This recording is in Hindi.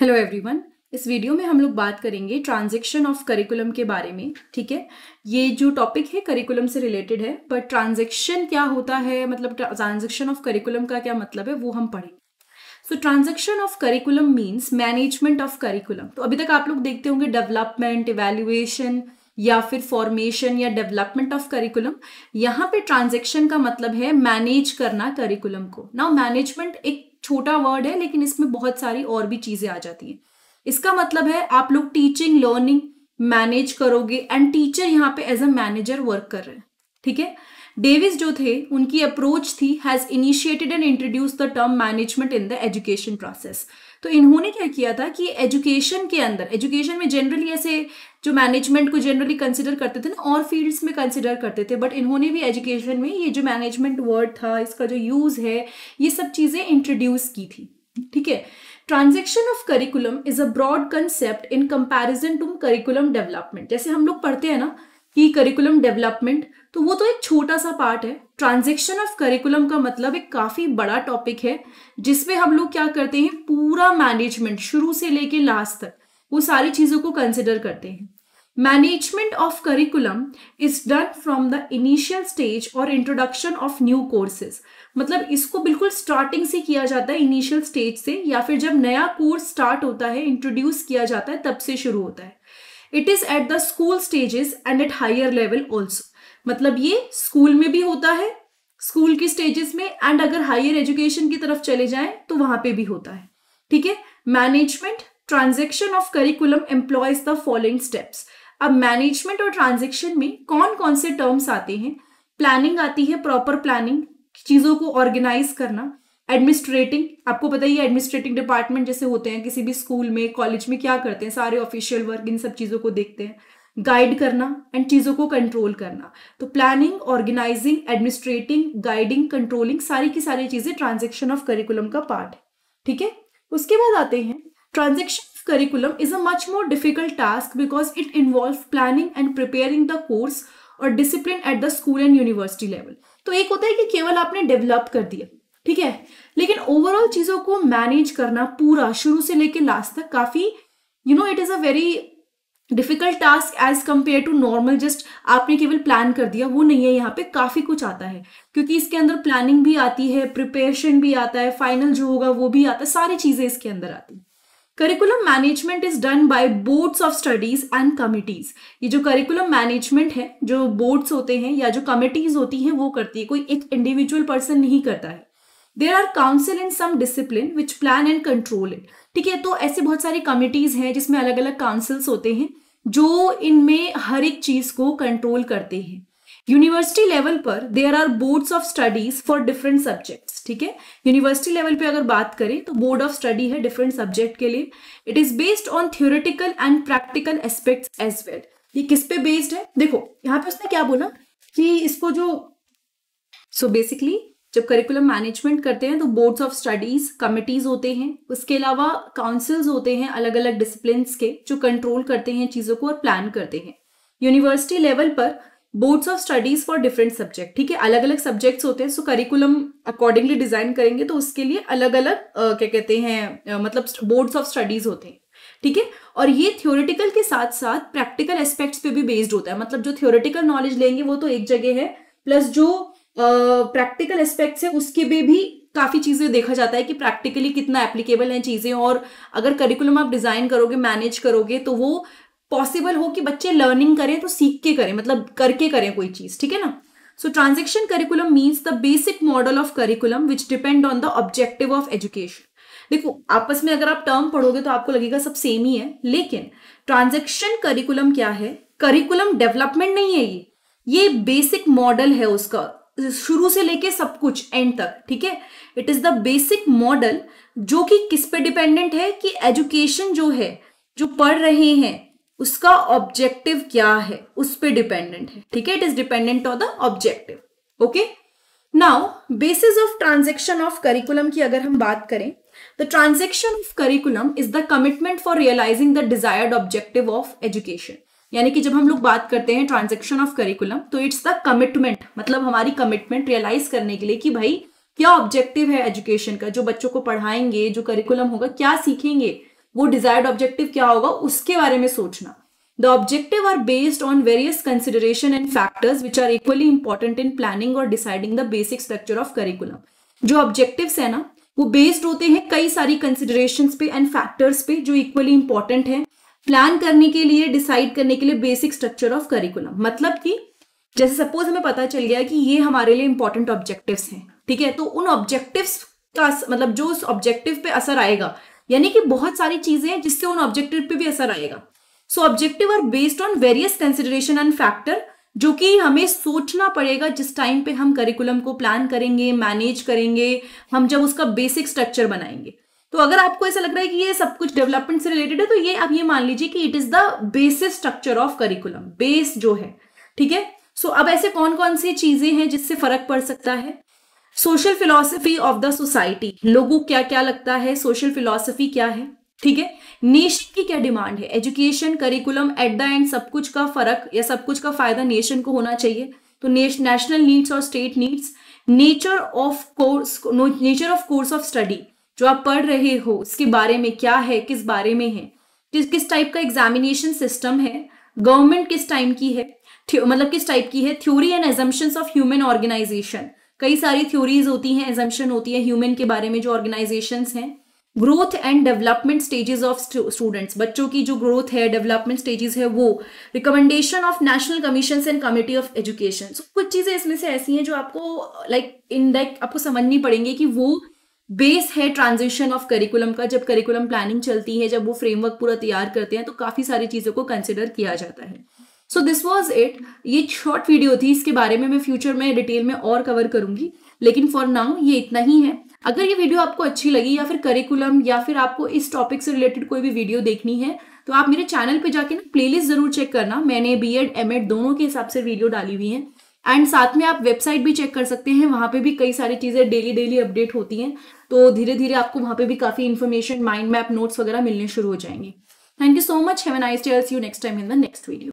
Hello everyone. इस वीडियो में हम लोग बात करेंगे ट्रांजैक्शन ऑफ करिकुलम के बारे में। ठीक है, ये जो टॉपिक है करिकुलम से रिलेटेड है, बट ट्रांजैक्शन क्या होता है, मतलब ट्रांजैक्शन ऑफ करिकुलम का क्या मतलब है वो हम पढ़ेंगे। So transaction of curriculum means management of curriculum. तो अभी तक आप लोग देखते होंगे डेवलपमेंट, इवैल्यूएशन या फिर फॉर्मेशन या डेवलपमेंट ऑफ करिकुलम। यहाँ पे ट्रांजैक्शन का मतलब है मैनेज करना करिकुलम को। नाउ मैनेजमेंट एक छोटा वर्ड है, लेकिन इसमें बहुत सारी और भी चीजें आ जाती हैं। इसका मतलब है आप लोग टीचिंग लर्निंग मैनेज करोगे, एंड टीचर यहाँ पे एज अ मैनेजर वर्क कर रहे हैं। ठीक है, डेविस जो थे उनकी अप्रोच थी has initiated and introduce the term management in the education process. तो इन्होंने क्या किया था कि एजुकेशन के अंदर, एजुकेशन में जनरली ऐसे जो मैनेजमेंट को जनरली कंसिडर करते थे ना, और फील्ड्स में कंसिडर करते थे, बट इन्होंने भी एजुकेशन में ये जो मैनेजमेंट वर्ड था, इसका जो यूज है, ये सब चीजें इंट्रोड्यूस की थी। ठीक है, transaction of curriculum is a broad concept in comparison to curriculum development. जैसे हम लोग पढ़ते हैं ना कि करिकुलम डेवलपमेंट, तो वो तो एक छोटा सा पार्ट है। ट्रांजैक्शन ऑफ करिकुलम का मतलब एक काफी बड़ा टॉपिक है, जिसमें हम लोग क्या करते हैं, पूरा मैनेजमेंट शुरू से लेके लास्ट तक वो सारी चीजों को कंसिडर करते हैं। Management of curriculum is done from the initial stage और इंट्रोडक्शन ऑफ न्यू कोर्सेज। मतलब इसको बिल्कुल स्टार्टिंग से किया जाता है, इनिशियल स्टेज से, या फिर जब नया कोर्स स्टार्ट होता है, इंट्रोड्यूस किया जाता है, तब से शुरू होता है। It is at the school stages and at higher level also. मतलब ये स्कूल में भी होता है, स्कूल की स्टेजेस में, एंड अगर हायर एजुकेशन की तरफ चले जाएं तो वहां पे भी होता है। ठीक है, management transaction of curriculum employees the following steps. अब मैनेजमेंट और ट्रांजैक्शन में कौन कौन से टर्म्स आते हैं? प्लानिंग आती है, प्रॉपर प्लानिंग, चीजों को ऑर्गेनाइज करना। एडमिनिस्ट्रेटिंग, आपको पता ही है एडमिनिस्ट्रेटिंग डिपार्टमेंट जैसे होते हैं किसी भी स्कूल में, कॉलेज में, क्या करते हैं, सारे ऑफिशियल वर्क, इन सब चीजों को देखते हैं। गाइड करना एंड चीजों को कंट्रोल करना। तो planning, organising, administrating, guiding, controlling, सारी की सारी चीजें ट्रांजैक्शन ऑफ करिकुलम का पार्ट है। ठीक है, उसके बाद आते हैं transaction of curriculum is a much more difficult task because it involve planning and preparing the course और discipline at the school and university level. तो एक होता है कि केवल आपने डेवलप कर दिया, ठीक है, लेकिन ओवरऑल चीजों को मैनेज करना पूरा शुरू से लेकर लास्ट तक काफी it is a very difficult task as compare to normal just आपने केवल प्लान कर दिया, वो नहीं है। यहाँ पे काफी कुछ आता है, क्योंकि इसके अंदर प्लानिंग भी आती है, प्रिपरेशन भी आता है, फाइनल जो होगा वो भी आता है, सारी चीजें इसके अंदर आती है। Curriculum management is done by boards of studies and committees. ये जो करिकुलम मैनेजमेंट है, जो बोर्ड्स होते हैं या जो कमिटीज होती हैं वो करती है, कोई एक इंडिविजुअल पर्सन नहीं करता है। There are council in some discipline which plan and control it. ठीक है, तो ऐसे बहुत सारी कमिटीज हैं जिसमें अलग अलग काउंसिल्स होते हैं जो इनमें हर एक चीज को कंट्रोल करते हैं। यूनिवर्सिटी लेवल पर there are boards of studies for different subjects. ठीक है, यूनिवर्सिटी लेवल पे अगर बात करें तो बोर्ड ऑफ स्टडी है डिफरेंट सब्जेक्ट के लिए। It is based on theoretical and practical aspects as well. ये किस पे बेस्ड है? देखो यहाँ पे उसने क्या बोला कि इसको जो बेसिकली जब करिकुलम मैनेजमेंट करते हैं तो बोर्ड्स ऑफ स्टडीज, कमिटीज होते हैं, उसके अलावा काउंसिल्स होते हैं अलग अलग डिसिप्लिन्स के जो कंट्रोल करते हैं चीजों को और प्लान करते हैं। यूनिवर्सिटी लेवल पर boards of studies for different subject. ठीक है, अलग अलग सब्जेक्ट्स होते हैं, सो करिकुलम अकॉर्डिंगली डिजाइन करेंगे तो उसके लिए अलग अलग क्या कहते हैं मतलब बोर्ड्स ऑफ स्टडीज होते हैं। ठीक है, और ये थ्योरेटिकल के साथ साथ प्रैक्टिकल एस्पेक्ट्स पे भी बेस्ड होता है। मतलब जो थ्योरेटिकल नॉलेज लेंगे वो तो एक जगह है, प्लस जो प्रैक्टिकल एस्पेक्ट्स है उसके भी काफी चीजें देखा जाता है कि प्रैक्टिकली कितना एप्लीकेबल है चीजें, और अगर करिकुलम आप डिजाइन करोगे, मैनेज करोगे, तो वो पॉसिबल हो कि बच्चे लर्निंग करें तो सीख के करें, मतलब करके करें कोई चीज। ठीक है ना। So transaction curriculum means the basic model of curriculum which depend on the objective of education. देखो आपस में अगर आप टर्म पढ़ोगे तो आपको लगेगा सब सेम ही है, लेकिन ट्रांजैक्शन करिकुलम क्या है? करिकुलम डेवलपमेंट नहीं है, ये बेसिक मॉडल है उसका, शुरू से लेके सब कुछ एंड तक। ठीक है, it is the basic model जो कि किस पे डिपेंडेंट है कि एजुकेशन जो है, जो पढ़ रहे हैं, उसका ऑब्जेक्टिव क्या है, उस पे डिपेंडेंट है। ठीक है, it is dependent on the objective. Okay, now basis of transaction of curriculum की अगर हम बात करें, the transaction of curriculum is the commitment for realising the desired objective of education. यानी कि जब हम लोग बात करते हैं ट्रांजैक्शन ऑफ करिकुलम तो इट्स द कमिटमेंट, मतलब हमारी कमिटमेंट रियलाइज करने के लिए कि भाई क्या ऑब्जेक्टिव है एजुकेशन का, जो बच्चों को पढ़ाएंगे, जो करिकुलम होगा, क्या सीखेंगे, वो डिजायर्ड ऑब्जेक्टिव क्या होगा उसके बारे में सोचना। The objective are based on various consideration and factors which are equally important in planning और deciding the basic structure of curriculum. जो ऑब्जेक्टिव्स है ना वो बेस्ड होते हैं कई सारी कंसिडरेशंस पे एंड फैक्टर्स पे जो इक्वली इंपॉर्टेंट है प्लान करने के लिए, डिसाइड करने के लिए बेसिक स्ट्रक्चर ऑफ करिकुलम। मतलब कि जैसे सपोज हमें पता चल गया कि ये हमारे लिए इंपॉर्टेंट ऑब्जेक्टिव्स हैं, ठीक है, तो उन ऑब्जेक्टिव्स का मतलब जो उस ऑब्जेक्टिव पे असर आएगा, यानी कि बहुत सारी चीजें हैं जिससे उन ऑब्जेक्टिव पे भी असर आएगा। So objective are based on various consideration and factor, जो कि हमें सोचना पड़ेगा जिस टाइम पे हम करिकुलम को प्लान करेंगे, मैनेज करेंगे, हम जब उसका बेसिक स्ट्रक्चर बनाएंगे। तो अगर आपको ऐसा लग रहा है कि ये सब कुछ डेवलपमेंट से रिलेटेड है, तो ये आप ये मान लीजिए कि it is the basic structure of curriculum, base जो है, ठीक है। सो अब ऐसे कौन कौन सी चीजें हैं जिससे फर्क पड़ सकता है? Social philosophy of the society, लोगों को क्या क्या लगता है, सोशल फिलॉसफी क्या है, ठीक है। नेशन की क्या डिमांड है, education, curriculum, at the end सब कुछ का फर्क या सब कुछ का फायदा नेशन को होना चाहिए, तो नेशनल नीड्स और state needs. Nature of course of study, जो आप पढ़ रहे हो उसके बारे में क्या है, किस बारे में है, किस टाइप का एग्जामिनेशन सिस्टम है, गवर्नमेंट किस टाइम की है, मतलब किस टाइप की है, theory and assumptions of human organisation, कई सारी थ्योरीज होती हैं, एजम्पशन होती है ह्यूमन के बारे में जो ऑर्गेनाइजेशंस हैं। Growth and development stages of students, बच्चों की जो ग्रोथ है, डेवलपमेंट स्टेजेस है वो। Recommendation of national commission and committee of education. कुछ चीजें इसमें से ऐसी हैं जो आपको लाइक आपको समझनी पड़ेंगी कि वो बेस है ट्रांजिशन ऑफ करिकुलम का। जब करिकुलम प्लानिंग चलती है, जब वो फ्रेमवर्क पूरा तैयार करते हैं, तो काफी सारी चीजों को कंसिडर किया जाता है। सो दिस वॉज इट, ये शॉर्ट वीडियो थी, इसके बारे में मैं फ्यूचर में डिटेल में और कवर करूंगी, लेकिन फॉर नाउ ये इतना ही है। अगर ये वीडियो आपको अच्छी लगी या फिर करिकुलम या फिर आपको इस टॉपिक से रिलेटेड कोई भी वीडियो देखनी है, तो आप मेरे चैनल पे जाके ना प्लेलिस्ट जरूर चेक करना। मैंने बीएड एमएड दोनों के हिसाब से वीडियो डाली हुई है, एंड साथ में आप वेबसाइट भी चेक कर सकते हैं, वहां पे भी कई सारी चीजें डेली अपडेट होती हैं, तो धीरे धीरे आपको वहां पे भी काफी इन्फॉर्मेशन, माइंड मैप, नोट्स वगैरह मिलने शुरू हो जाएंगे। Thank you so much, have a nice day, see you next time in the next video.